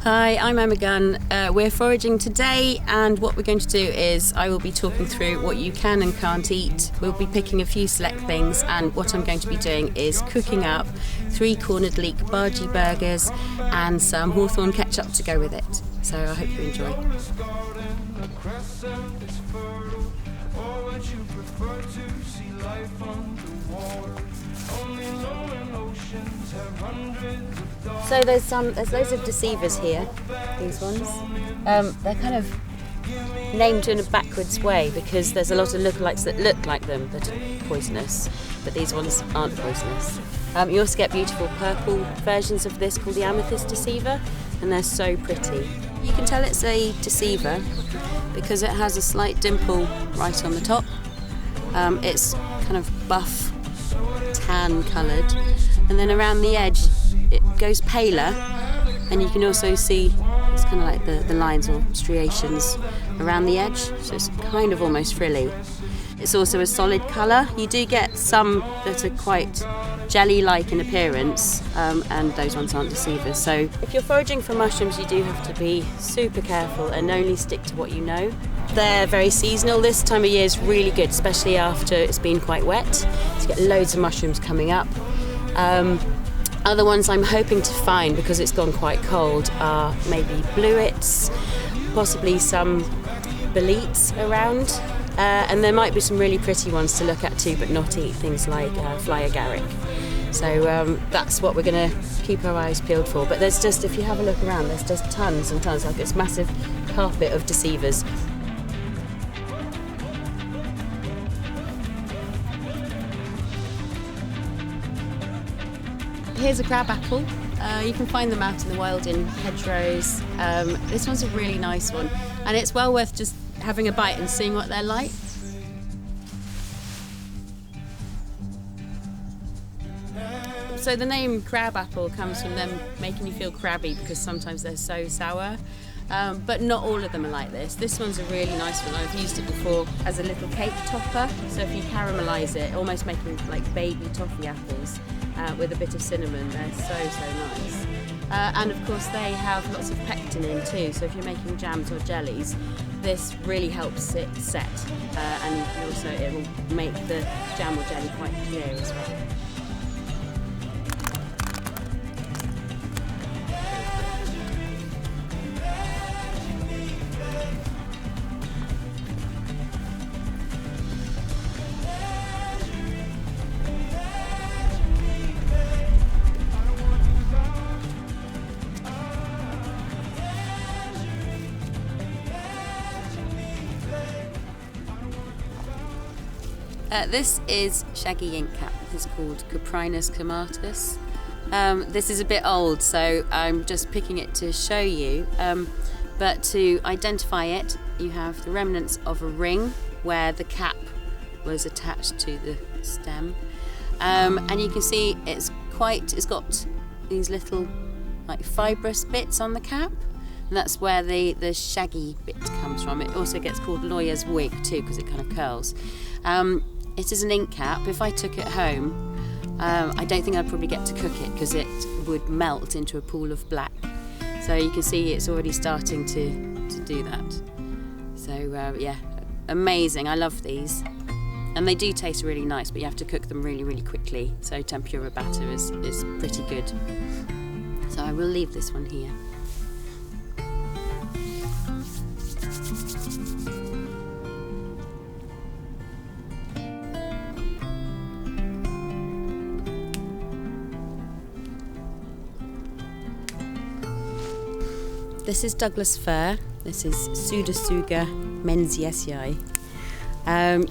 Hi, I'm Emma Gunn. We're foraging today, and what we're going to do is I will be talking through what you can and can't eat. We'll be picking a few select things, and what I'm going to be doing is cooking up 3 cornered leek bargee burgers and some hawthorn ketchup to go with it. So I hope you enjoy. So there's loads of deceivers here, these ones. They're kind of named in a backwards way because there's a lot of lookalikes that look like them that are poisonous, but these ones aren't poisonous. You also get beautiful purple versions of this called the amethyst deceiver, and they're so pretty. You can tell it's a deceiver because it has a slight dimple right on the top. It's kind of buff, tan coloured, and then around the edge it goes paler, and you can also see it's kind of like the lines or striations around the edge, so it's kind of almost frilly. It's also a solid colour. You do get some that are quite jelly-like in appearance, and those ones aren't deceivers. So if you're foraging for mushrooms, you do have to be super careful and only stick to what you know. They're very seasonal. This time of year is really good, especially after it's been quite wet. So you get loads of mushrooms coming up. Other ones I'm hoping to find, because it's gone quite cold, are maybe bluets, possibly some boletes around, and there might be some really pretty ones to look at too, but not eat, things like fly agaric. So that's what we're going to keep our eyes peeled for. But there's just, if you have a look around, there's just tons and tons, like this massive carpet of deceivers. Here's a crab apple. You can find them out in the wild in hedgerows. This one's a really nice one, and it's well worth just having a bite and seeing what they're like. So the name crab apple comes from them making you feel crabby because sometimes they're so sour. But not all of them are like this. This one's a really nice one. I've used it before as a little cake topper. So if you caramelise it, almost making like baby toffee apples with a bit of cinnamon, they're so nice. And of course they have lots of pectin in too. So if you're making jams or jellies, this really helps it set. And also it will make the jam or jelly quite clear as well. This is shaggy inkcap. This is called Coprinus comatus. This is a bit old, so I'm just picking it to show you. But to identify it, you have the remnants of a ring where the cap was attached to the stem. And you can see it's got these little like fibrous bits on the cap. And that's where the shaggy bit comes from. It also gets called lawyer's wig too, because it kind of curls. It is an ink cap. If I took it home, I don't think I'd probably get to cook it because it would melt into a pool of black. So you can see it's already starting to do that. So yeah, amazing. I love these. And they do taste really nice, but you have to cook them really quickly. So tempura batter is pretty good. So I will leave this one here. This is Douglas fir. This is Pseudotsuga menziesii.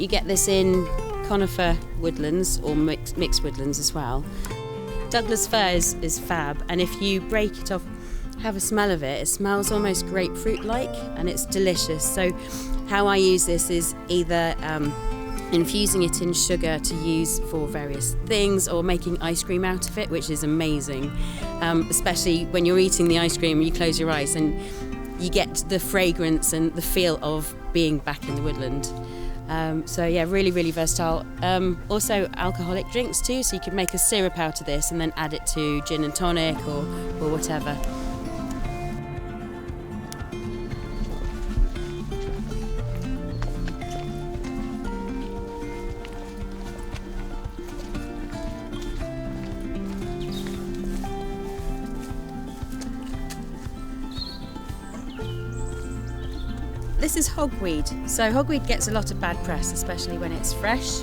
You get this in conifer woodlands or mixed woodlands as well. Douglas fir is fab, and if you break it off, have a smell of it, it smells almost grapefruit-like, and it's delicious. So how I use this is either infusing it in sugar to use for various things, or making ice cream out of it, which is amazing, especially when you're eating the ice cream, you close your eyes and you get the fragrance and the feel of being back in the woodland. So yeah, really versatile. Also alcoholic drinks too, so you could make a syrup out of this and then add it to gin and tonic or whatever. This is hogweed. So hogweed gets a lot of bad press, especially when it's fresh.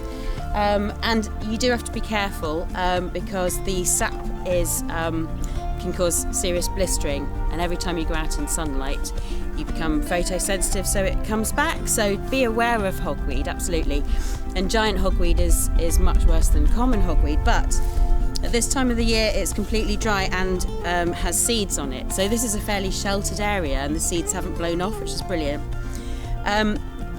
And you do have to be careful because the sap can cause serious blistering, and every time you go out in sunlight you become photosensitive, so it comes back. So be aware of hogweed, absolutely. And giant hogweed is much worse than common hogweed, but at this time of the year it's completely dry and has seeds on it. So this is a fairly sheltered area and the seeds haven't blown off, which is brilliant.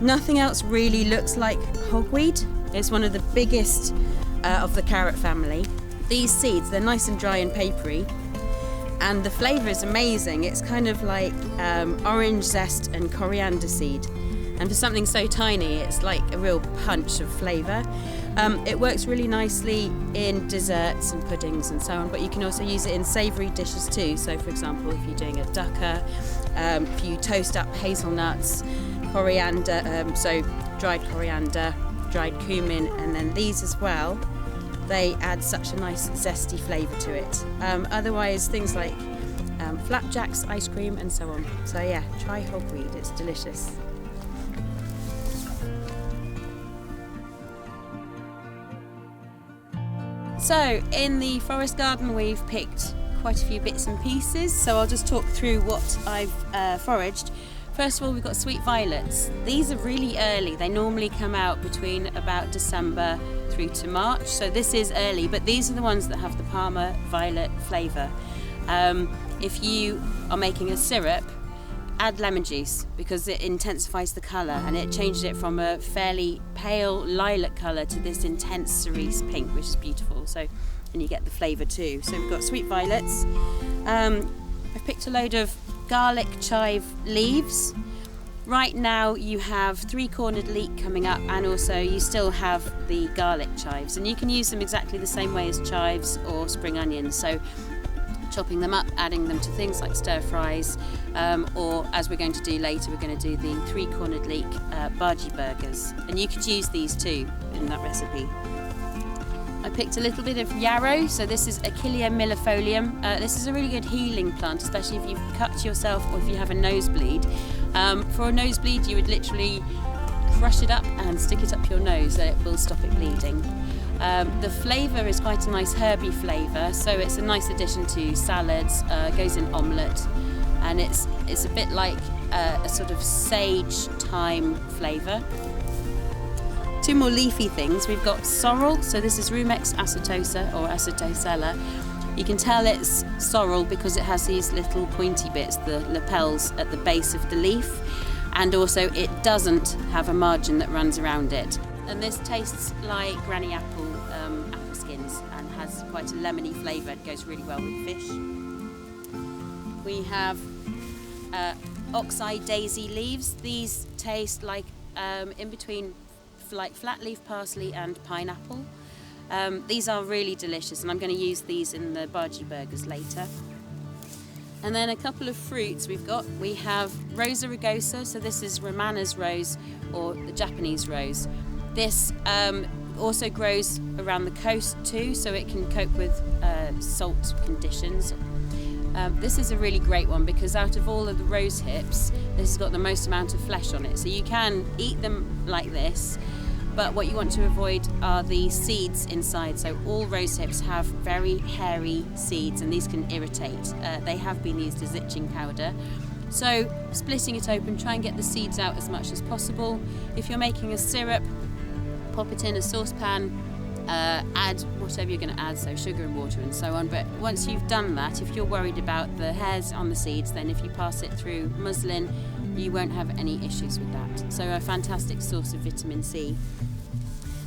Nothing else really looks like hogweed. It's one of the biggest of the carrot family. These seeds, they're nice and dry and papery, and the flavour is amazing. It's kind of like orange zest and coriander seed. And for something so tiny, it's like a real punch of flavour. It works really nicely in desserts and puddings and so on, but you can also use it in savoury dishes too. So for example, if you're doing a ducker, if you toast up hazelnuts, coriander, so dried coriander, dried cumin, and then these as well, they add such a nice zesty flavour to it. Otherwise, things like flapjacks, ice cream and so on. So yeah, try hogweed, it's delicious. So in the forest garden we've picked quite a few bits and pieces, so I'll just talk through what I've foraged. First of all, we've got sweet violets. These are really early. They normally come out between about December through to March, so this is early, but these are the ones that have the Parma violet flavour. If you are making a syrup, add lemon juice because it intensifies the colour and it changes it from a fairly pale lilac colour to this intense cerise pink, which is beautiful. So, and you get the flavour too. So we've got sweet violets. I've picked a load of garlic chive leaves. Right now you have 3-cornered leek coming up, and also you still have the garlic chives, and you can use them exactly the same way as chives or spring onions. So chopping them up, adding them to things like stir fries, or as we're going to do later, we're going to do the 3-cornered leek verges burgers, and you could use these too in that recipe. I picked a little bit of yarrow, so this is Achillea millefolium. This is a really good healing plant, especially if you've cut yourself or if you have a nosebleed. For a nosebleed, you would literally crush it up and stick it up your nose, and it will stop it bleeding. The flavour is quite a nice herby flavour, so it's a nice addition to salads, goes in omelette, and it's a bit like a sort of sage thyme flavour. Two more leafy things. We've got sorrel, so this is Rumex acetosa or acetosella. You can tell it's sorrel because it has these little pointy bits, the lapels at the base of the leaf, and also it doesn't have a margin that runs around it. And this tastes like granny apple skins and has quite a lemony flavour. It goes really well with fish. We have oxeye daisy leaves. These taste like in between like flat leaf parsley and pineapple. These are really delicious, and I'm going to use these in the bhaji burgers later. And then a couple of fruits we have Rosa rugosa, so this is Romana's rose or the Japanese rose. This also grows around the coast too, so it can cope with salt conditions. This is a really great one because out of all of the rose hips, this has got the most amount of flesh on it. So you can eat them like this, but what you want to avoid are the seeds inside. So all rose hips have very hairy seeds, and these can irritate. They have been used as itching powder. So splitting it open, try and get the seeds out as much as possible. If you're making a syrup, pop it in a saucepan, add whatever you're going to add, so sugar and water and so on. But once you've done that, if you're worried about the hairs on the seeds, then if you pass it through muslin, you won't have any issues with that. So a fantastic source of vitamin C.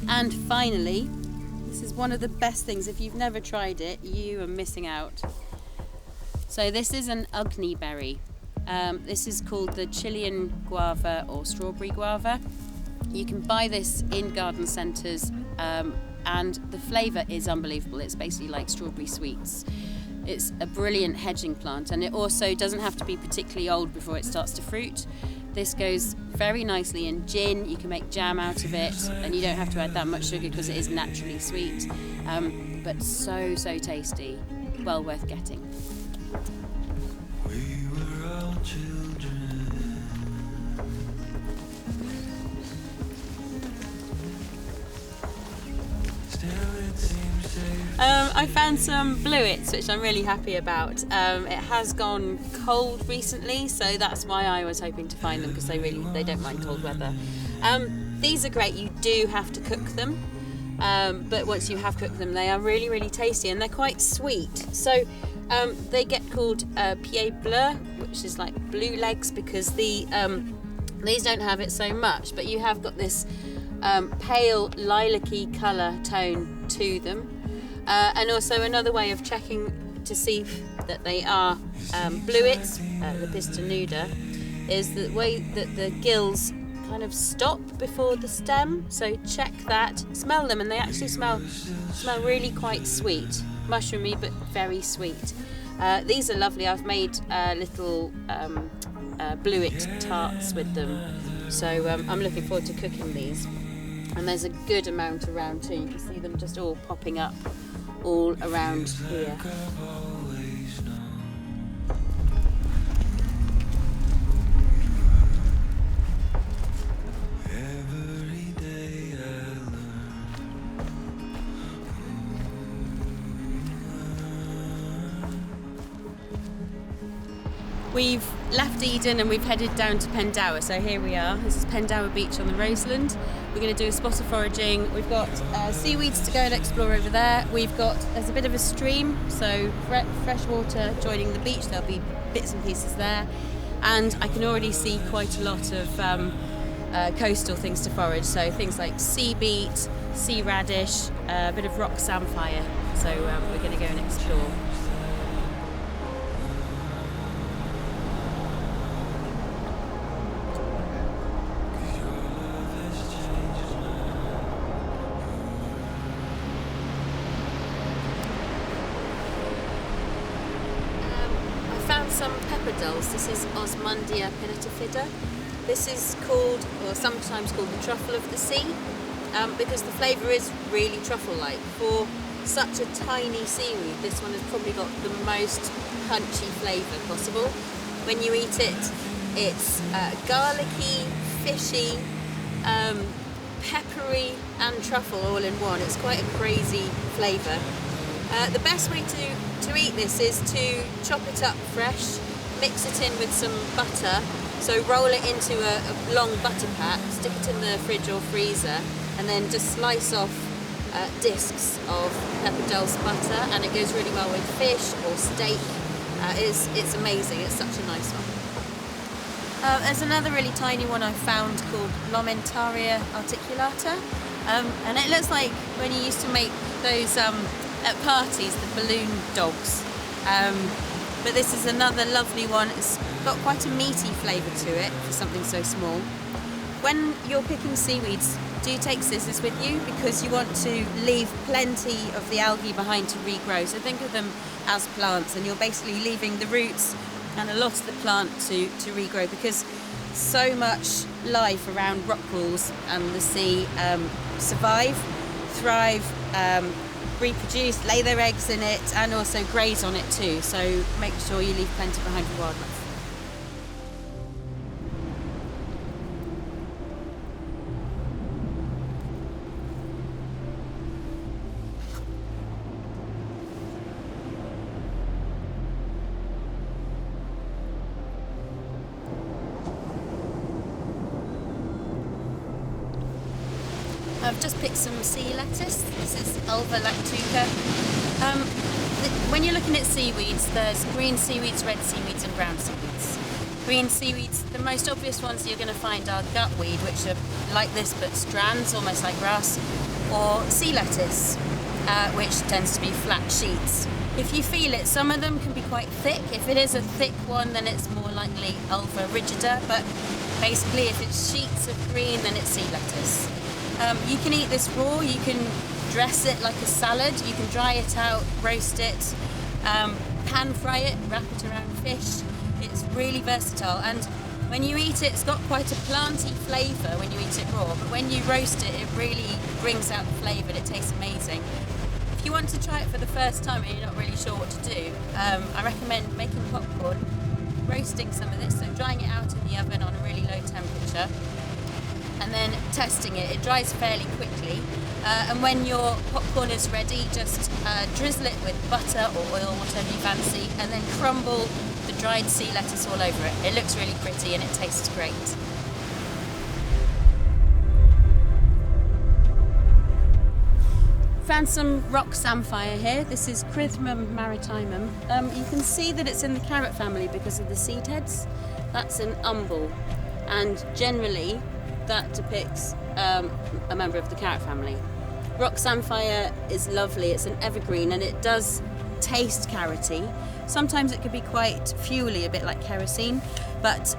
And finally, this is one of the best things. If you've never tried it, you are missing out. So this is an ugni berry. This is called the Chilean guava or strawberry guava. You can buy this in garden centres, and the flavour is unbelievable. It's basically like strawberry sweets. It's a brilliant hedging plant, and it also doesn't have to be particularly old before it starts to fruit. This goes very nicely in gin. You can make jam out of it, and you don't have to add that much sugar because it is naturally sweet, but so tasty. Well worth getting. We were all children I found some bluets, which I'm really happy about. It has gone cold recently, so that's why I was hoping to find them, because they don't mind cold weather. These are great. You do have to cook them, but once you have cooked them, they are really, really tasty, and they're quite sweet. So they get called pieds bleus, which is like blue legs, because these don't have it so much, but you have got this pale lilac-y colour tone to them. And also another way of checking to see that they are bluets, Lepista nuda, is the way that the gills kind of stop before the stem. So check that, smell them, and they actually smell really quite sweet, mushroomy but very sweet. These are lovely. I've made little bluet tarts with them, so I'm looking forward to cooking these. And there's a good amount around too. You can see them just all popping up all around here. We've left Eden and we've headed down to Pendower, so here we are. This is Pendower Beach on the Roseland. We're going to do a spot of foraging. We've got seaweeds to go and explore over there. There's a bit of a stream, so fresh water joining the beach. There'll be bits and pieces there, and I can already see quite a lot of coastal things to forage, so things like sea beet, sea radish, a bit of rock samphire, so we're going to go and explore. Some pepperdulls. This is Osmundia pennitifida. This is called, or sometimes called, the truffle of the sea, because the flavour is really truffle-like. For such a tiny seaweed, this one has probably got the most punchy flavour possible. When you eat it, it's garlicky, fishy, peppery and truffle all in one. It's quite a crazy flavour. The best way to eat this is to chop it up fresh, mix it in with some butter, so roll it into a long butter pack, stick it in the fridge or freezer, and then just slice off discs of pepperdulls butter, and it goes really well with fish or steak. It's amazing, it's such a nice one. There's another really tiny one I found called Lomentaria articulata, and it looks like when you used to make those at parties, the balloon dogs, but this is another lovely one. It's got quite a meaty flavour to it for something so small. When you're picking seaweeds, do take scissors with you, because you want to leave plenty of the algae behind to regrow. So think of them as plants, and you're basically leaving the roots and a lot of the plant to regrow, because so much life around rock pools and the sea survive, thrive, reproduce, lay their eggs in it, and also graze on it too, so make sure you leave plenty behind for wildlife. I've just picked some sea lettuce. This is Ulva lactuca. When you're looking at seaweeds, there's green seaweeds, red seaweeds and brown seaweeds. Green seaweeds, the most obvious ones you're going to find are gutweed, which are like this but strands, almost like grass, or sea lettuce, which tends to be flat sheets. If you feel it, some of them can be quite thick. If it is a thick one, then it's more likely Ulva rigida, but basically if it's sheets of green, then it's sea lettuce. You can eat this raw, you can dress it like a salad, you can dry it out, roast it, pan fry it, wrap it around fish. It's really versatile, and when you eat it, it's got quite a planty flavour when you eat it raw, but when you roast it, it really brings out the flavour and it tastes amazing. If you want to try it for the first time and you're not really sure what to do, I recommend making popcorn, roasting some of this, so drying it out in the oven on a really low temperature, and then testing it. It dries fairly quickly. And when your popcorn is ready, just drizzle it with butter or oil, whatever you fancy, and then crumble the dried sea lettuce all over it. It looks really pretty and it tastes great. Found some rock samphire here. This is Crythmum maritimum. You can see that it's in the carrot family because of the seed heads. That's an umbel, and generally that depicts a member of the carrot family. Rock samphire is lovely. It's an evergreen and it does taste carroty. Sometimes it can be quite fuely, a bit like kerosene, but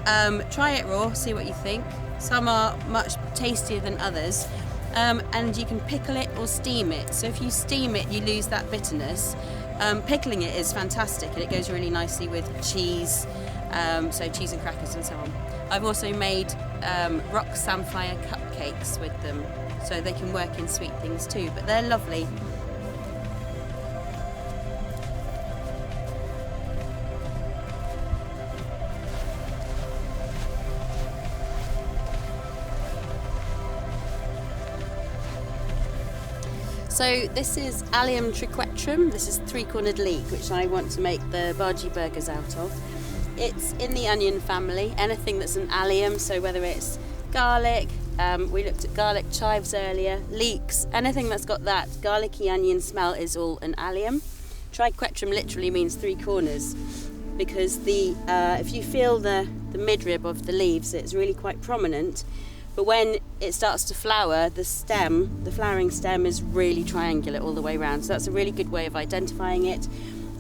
try it raw, see what you think. Some are much tastier than others, and you can pickle it or steam it. So if you steam it, you lose that bitterness. Pickling it is fantastic and it goes really nicely with cheese, so cheese and crackers and so on. I've also made rock samphire cupcakes with them, so they can work in sweet things too, but they're lovely. So this is Allium triquetrum. This is three-cornered leek, which I want to make the bhaji burgers out of. It's in the onion family, anything that's an allium, so whether it's garlic, we looked at garlic chives earlier, leeks, anything that's got that garlicky onion smell is all an allium. Triquetrum literally means three corners, because if you feel the midrib of the leaves, it's really quite prominent. But when it starts to flower, the flowering stem is really triangular all the way around. So that's a really good way of identifying it.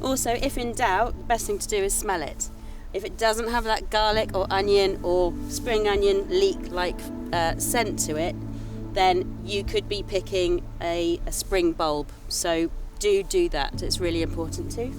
Also, if in doubt, the best thing to do is smell it. If it doesn't have that garlic or onion or spring onion leek-like scent to it, then you could be picking a spring bulb. So do that. It's really important too.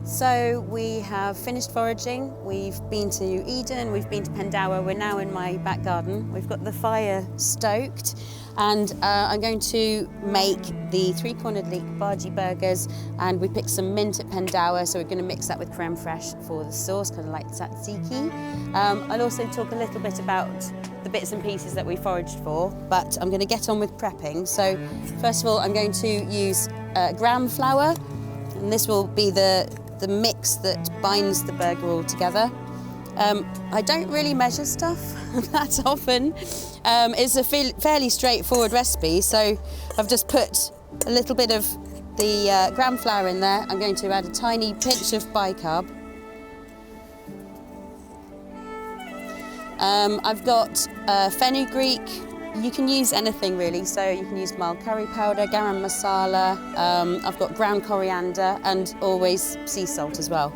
So we have finished foraging, we've been to Eden, we've been to Pendower, we're now in my back garden. We've got the fire stoked and I'm going to make the three-cornered leek bhaji burgers, and we picked some mint at Pendower, so we're going to mix that with creme fraiche for the sauce, kind of like tzatziki. I'll also talk a little bit about the bits and pieces that we foraged for, but I'm going to get on with prepping. So first of all, I'm going to use gram flour, and this will be the mix that binds the burger all together. I don't really measure stuff that often. It's a fairly straightforward recipe, so I've just put a little bit of the gram flour in there. I'm going to add a tiny pinch of bicarb. I've got fenugreek. You can use anything really, so you can use mild curry powder, garam masala, I've got ground coriander and always sea salt as well.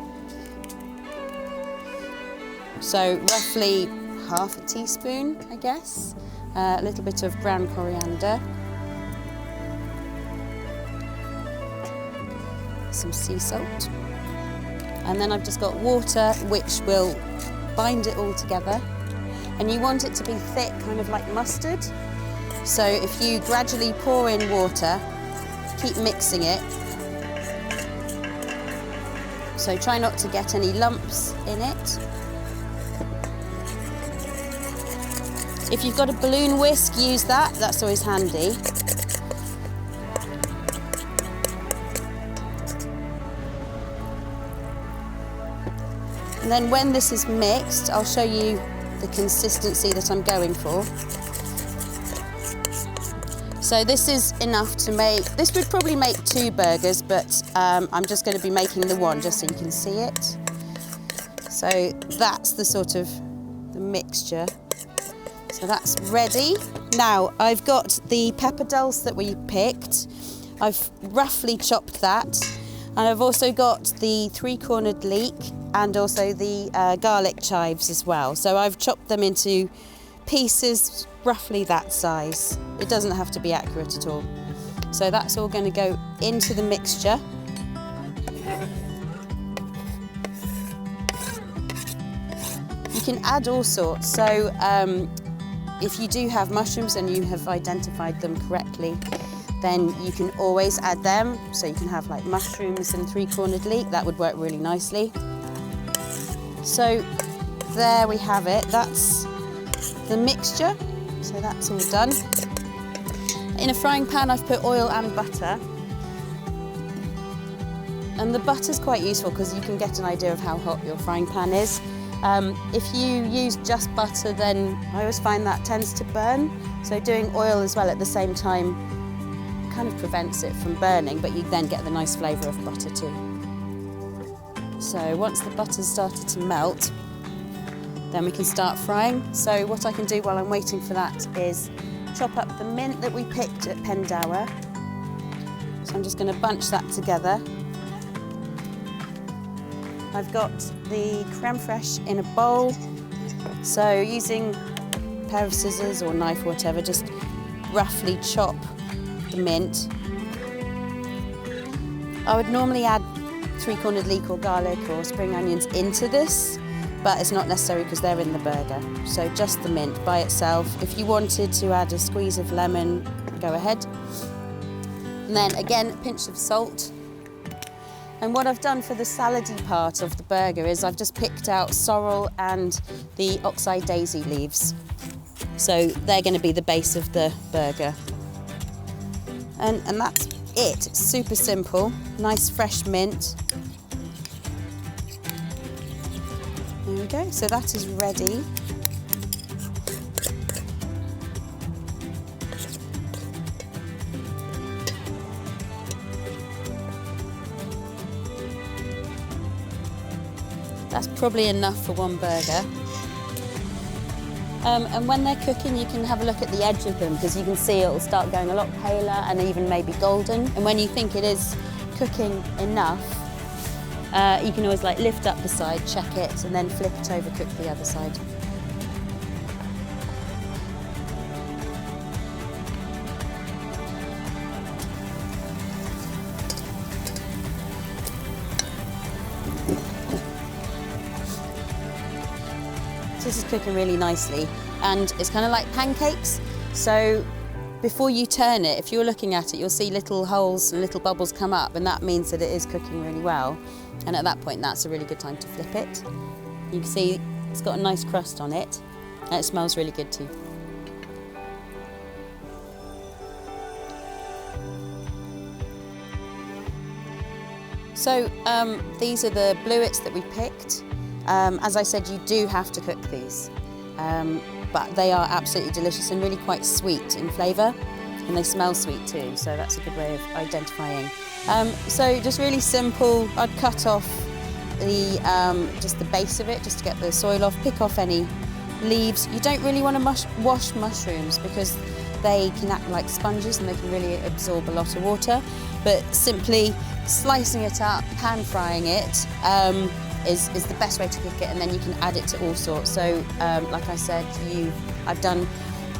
So roughly half a teaspoon, I guess, a little bit of ground coriander, some sea salt, and then I've just got water which will bind it all together. And you want it to be thick, kind of like mustard. So if you gradually pour in water, keep mixing it. So try not to get any lumps in it. If you've got a balloon whisk, use that, that's always handy. And then when this is mixed, I'll show you the consistency that I'm going for. So this is enough to make, this would probably make 2 burgers, but I'm just going to be making the one just so you can see it. So that's the sort of the mixture. So that's ready. Now I've got the pepper dulse that we picked. I've roughly chopped that. And I've also got the three-cornered leek and also the garlic chives as well. So I've chopped them into pieces roughly that size. It doesn't have to be accurate at all. So that's all going to go into the mixture. can add all sorts. So if you do have mushrooms and you have identified them correctly, then you can always add them. So you can have like mushrooms and three-cornered leek. That would work really nicely. So there we have it. That's the mixture. So that's all done. In a frying pan, I've put oil and butter. And the butter's quite useful because you can get an idea of how hot your frying pan is. If you use just butter, then I always find that tends to burn. So doing oil as well at the same time kind of prevents it from burning, but you then get the nice flavour of butter too. So once the butter's started to melt, then we can start frying. So what I can do while I'm waiting for that is chop up the mint that we picked at Pendower. So I'm just going to bunch that together. I've got the creme fraiche in a bowl. So using a pair of scissors or knife or whatever, just roughly chop the mint. I would normally add three-cornered leek or garlic or spring onions into this, but it's not necessary because they're in the burger. So just the mint by itself. If you wanted to add a squeeze of lemon, go ahead. And then again, a pinch of salt. And what I've done for the salady part of the burger is I've just picked out sorrel and the oxeye daisy leaves. So they're going to be the base of the burger. And that's it. It's super simple. Nice fresh mint. There we go. So that is ready. That's probably enough for one burger. And when they're cooking, you can have a look at the edge of them because you can see it'll start going a lot paler and even maybe golden. And when you think it is cooking enough, you can always like lift up the side, check it, and then flip it over, cook the other side. This is cooking really nicely, and it's kind of like pancakes. So before you turn it, if you're looking at it, you'll see little holes and little bubbles come up, and that means that it is cooking really well. And at that point, that's a really good time to flip it. You can see it's got a nice crust on it, and it smells really good too. So these are the bluets that we picked. As I said, you do have to cook these, but they are absolutely delicious and really quite sweet in flavour, and they smell sweet too, so that's a good way of identifying. So just really simple, I'd cut off the just the base of it just to get the soil off, pick off any leaves. You don't really want to wash mushrooms because they can act like sponges and they can really absorb a lot of water, but simply slicing it up, pan frying it, is the best way to cook it, and then you can add it to all sorts. So like I said, I've done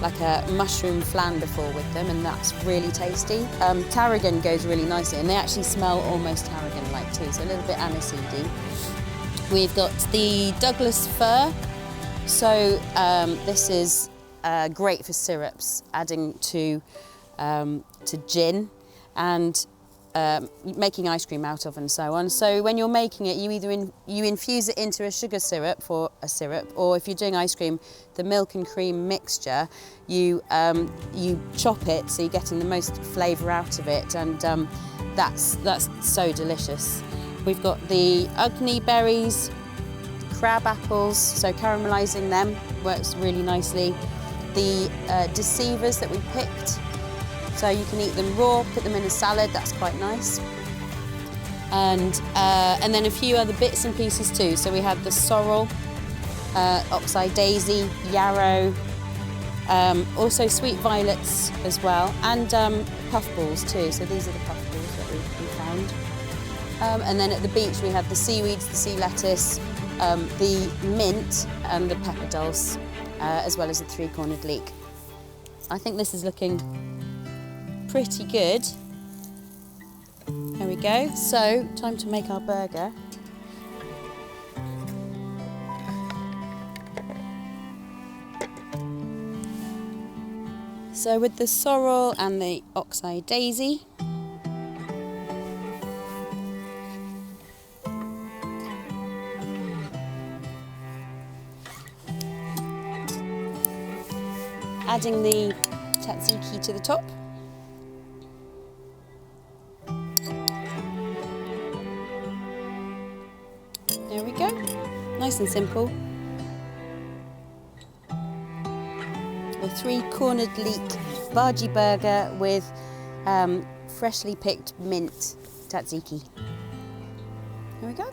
like a mushroom flan before with them, and that's really tasty. Tarragon goes really nicely, and they actually smell almost tarragon-like too, so a little bit aniseedy. We've got the Douglas fir. So this is great for syrups, adding to gin and making ice cream out of and so on. So when you're making it, you either you infuse it into a sugar syrup for a syrup, or if you're doing ice cream, the milk and cream mixture, you chop it so you're getting the most flavour out of it, and that's so delicious. We've got the ugni berries, crab apples, so caramelising them works really nicely. The deceivers that we picked, so you can eat them raw, put them in a salad, that's quite nice. And then a few other bits and pieces too. So we had the sorrel, oxeye daisy, yarrow, also sweet violets as well, and puffballs too. So these are the puffballs that we found. And then at the beach we had the seaweeds, the sea lettuce, the mint and the pepper dulse, as well as the three-cornered leek. I think this is looking pretty good. There we go. So, time to make our burger. So with the sorrel and the ox-eye daisy, adding the tzatziki to the top. There we go, nice and simple. A 3-cornered leek vergie burger with freshly picked mint tzatziki. There we go.